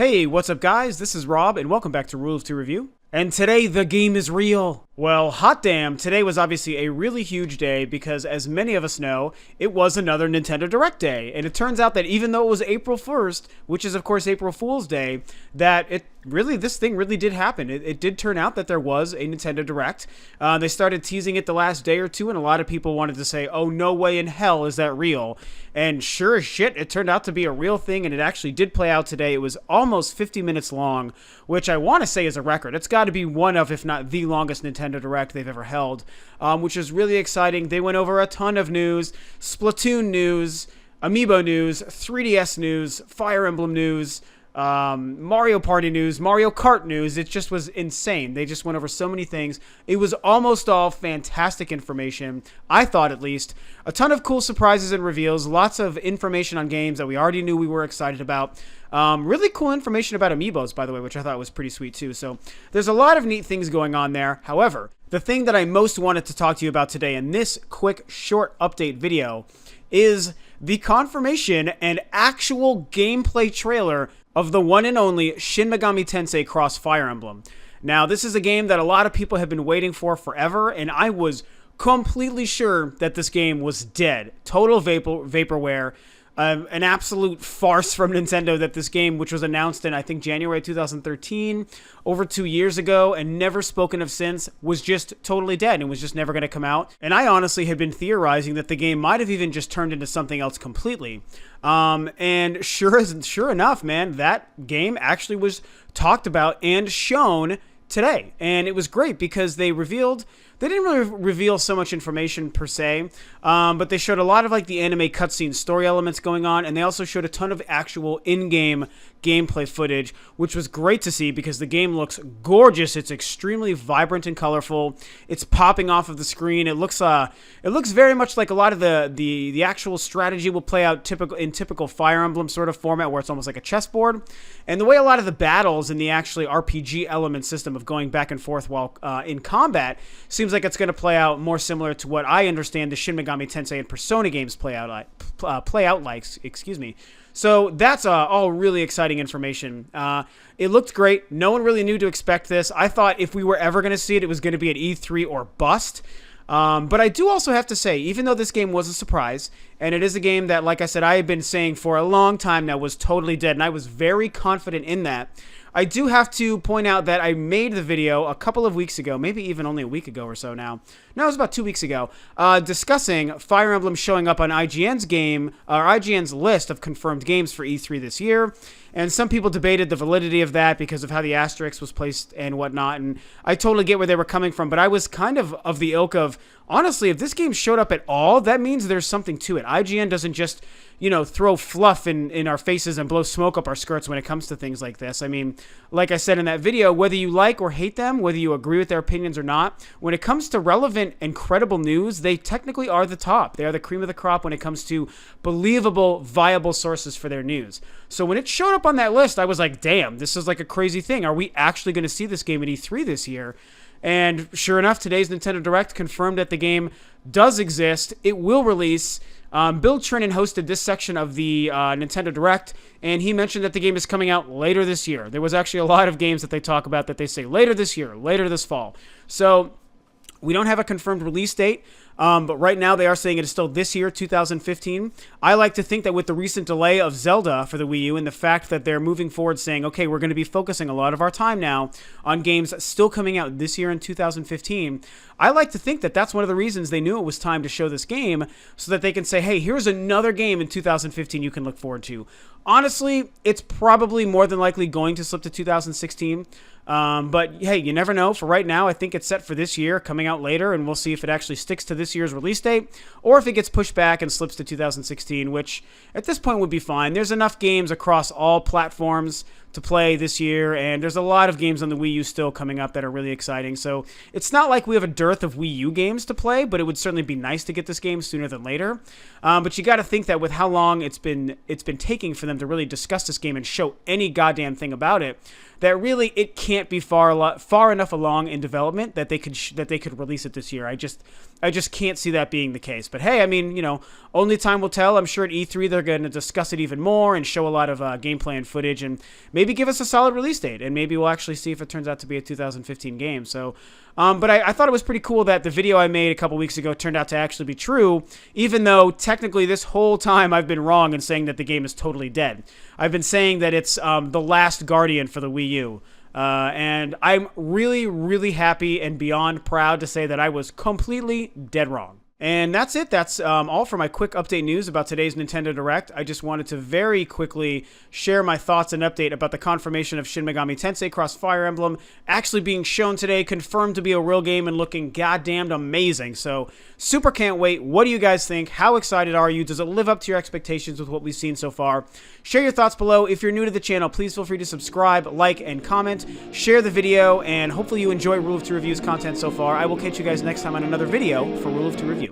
Hey, what's up guys? This is Rob and welcome back to Rules to Review. And today the game is real. Well, hot damn, today was obviously a really huge day because as many of us know, it was another Nintendo Direct day. And it turns out that even though it was April 1st, which is of course April Fool's Day, that this thing really did happen. It did turn out that there was a Nintendo Direct. They started teasing it the last day or two and a lot of people wanted to say, oh, no way in hell is that real. And sure as shit, it turned out to be a real thing and it actually did play out today. It was almost 50 minutes long, which I want to say is a record. It's got to be one of, if not the longest Nintendo Direct they've ever held, which is really exciting. They went over a ton of news, Splatoon news, Amiibo news, 3DS news, Fire Emblem news, Mario Party news, Mario Kart news. It just was insane. They just went over so many things. It was almost all fantastic information, I thought at least. A ton of cool surprises and reveals, lots of information on games that we already knew we were excited about. Really cool information about Amiibos, by the way, which I thought was pretty sweet too. So there's a lot of neat things going on there. However, the thing that I most wanted to talk to you about today in this quick, short update video is the confirmation and actual gameplay trailer of the one and only Shin Megami Tensei Cross Fire Emblem. Now, this is a game that a lot of people have been waiting for forever, and I was completely sure that this game was dead. Total vaporware. An absolute farce from Nintendo that this game, which was announced in, I think, January 2013, over 2 years ago, and never spoken of since, was just totally dead and was just never going to come out. And I honestly had been theorizing that the game might have even just turned into something else completely. And sure enough, man, that game actually was talked about and shown today. And it was great because they didn't really reveal so much information per se, but they showed a lot of like the anime cutscene story elements going on, and they also showed a ton of actual in-game gameplay footage, which was great to see because the game looks gorgeous. It's extremely vibrant and colorful. It's popping off of the screen. It looks very much like a lot of the actual strategy will play out in typical Fire Emblem sort of format, where it's almost like a chessboard. And the way a lot of the battles in the actually RPG element system of going back and forth while in combat seems like it's going to play out more similar to what I understand the Shin Megami Tensei and Persona games play out like. Excuse me. So that's all really exciting information. It looked great. No one really knew to expect this. I thought if we were ever going to see it, it was going to be at E3 or bust. But I do also have to say, even though this game was a surprise, and it is a game that, like I said, I have been saying for a long time now was totally dead, and I was very confident in that, I do have to point out that I made the video a couple of weeks ago, maybe even only a week ago or so now. No, it was about 2 weeks ago, discussing Fire Emblem showing up on IGN's list of confirmed games for E3 this year. And some people debated the validity of that because of how the asterisk was placed and whatnot. And I totally get where they were coming from, but I was kind of the ilk of, honestly, if this game showed up at all, that means there's something to it. IGN doesn't just, throw fluff in our faces and blow smoke up our skirts when it comes to things like this. I mean, like I said in that video, whether you like or hate them, whether you agree with their opinions or not, when it comes to relevant and credible news, they technically are the top. They are the cream of the crop when it comes to believable, viable sources for their news. So when it showed up on that list, I was like, damn, this is like a crazy thing. Are we actually going to see this game at E3 this year? And sure enough, today's Nintendo Direct confirmed that the game does exist. It will release. Bill Trinan hosted this section of the Nintendo Direct, and he mentioned that the game is coming out later this year. There was actually a lot of games that they talk about that they say later this year, later this fall. So we don't have a confirmed release date, but right now they are saying it is still this year, 2015. I like to think that with the recent delay of Zelda for the Wii U and the fact that they're moving forward saying, okay, we're going to be focusing a lot of our time now on games still coming out this year in 2015, I like to think that that's one of the reasons they knew it was time to show this game so that they can say, hey, here's another game in 2015 you can look forward to. Honestly, it's probably more than likely going to slip to 2016. But hey, you never know. For right now, I think it's set for this year, coming out later, and we'll see if it actually sticks to this year's release date, or if it gets pushed back and slips to 2016, which at this point would be fine. There's enough games across all platforms to play this year, and there's a lot of games on the Wii U still coming up that are really exciting. So it's not like we have a dearth of Wii U games to play, but it would certainly be nice to get this game sooner than later. But you got to think that with how long it's been taking for them to really discuss this game and show any goddamn thing about it, that really it can't be far enough along in development that they could release it this year. I just can't see that being the case. But hey, I mean, only time will tell. I'm sure at E3 they're going to discuss it even more and show a lot of gameplay and footage, and maybe give us a solid release date, and maybe we'll actually see if it turns out to be a 2015 game. So, but I thought it was pretty cool that the video I made a couple weeks ago turned out to actually be true, even though technically this whole time I've been wrong in saying that the game is totally dead. I've been saying that it's the last Guardian for the Wii U. And I'm really, really happy and beyond proud to say that I was completely dead wrong. And that's it. That's all for my quick update news about today's Nintendo Direct. I just wanted to very quickly share my thoughts and update about the confirmation of Shin Megami Tensei Cross Fire Emblem actually being shown today, confirmed to be a real game and looking goddamned amazing. So super can't wait. What do you guys think? How excited are you? Does it live up to your expectations with what we've seen so far? Share your thoughts below. If you're new to the channel, please feel free to subscribe, like, and comment. Share the video, and hopefully you enjoy Rule of 2 Reviews content so far. I will catch you guys next time on another video for Rule of 2 Review.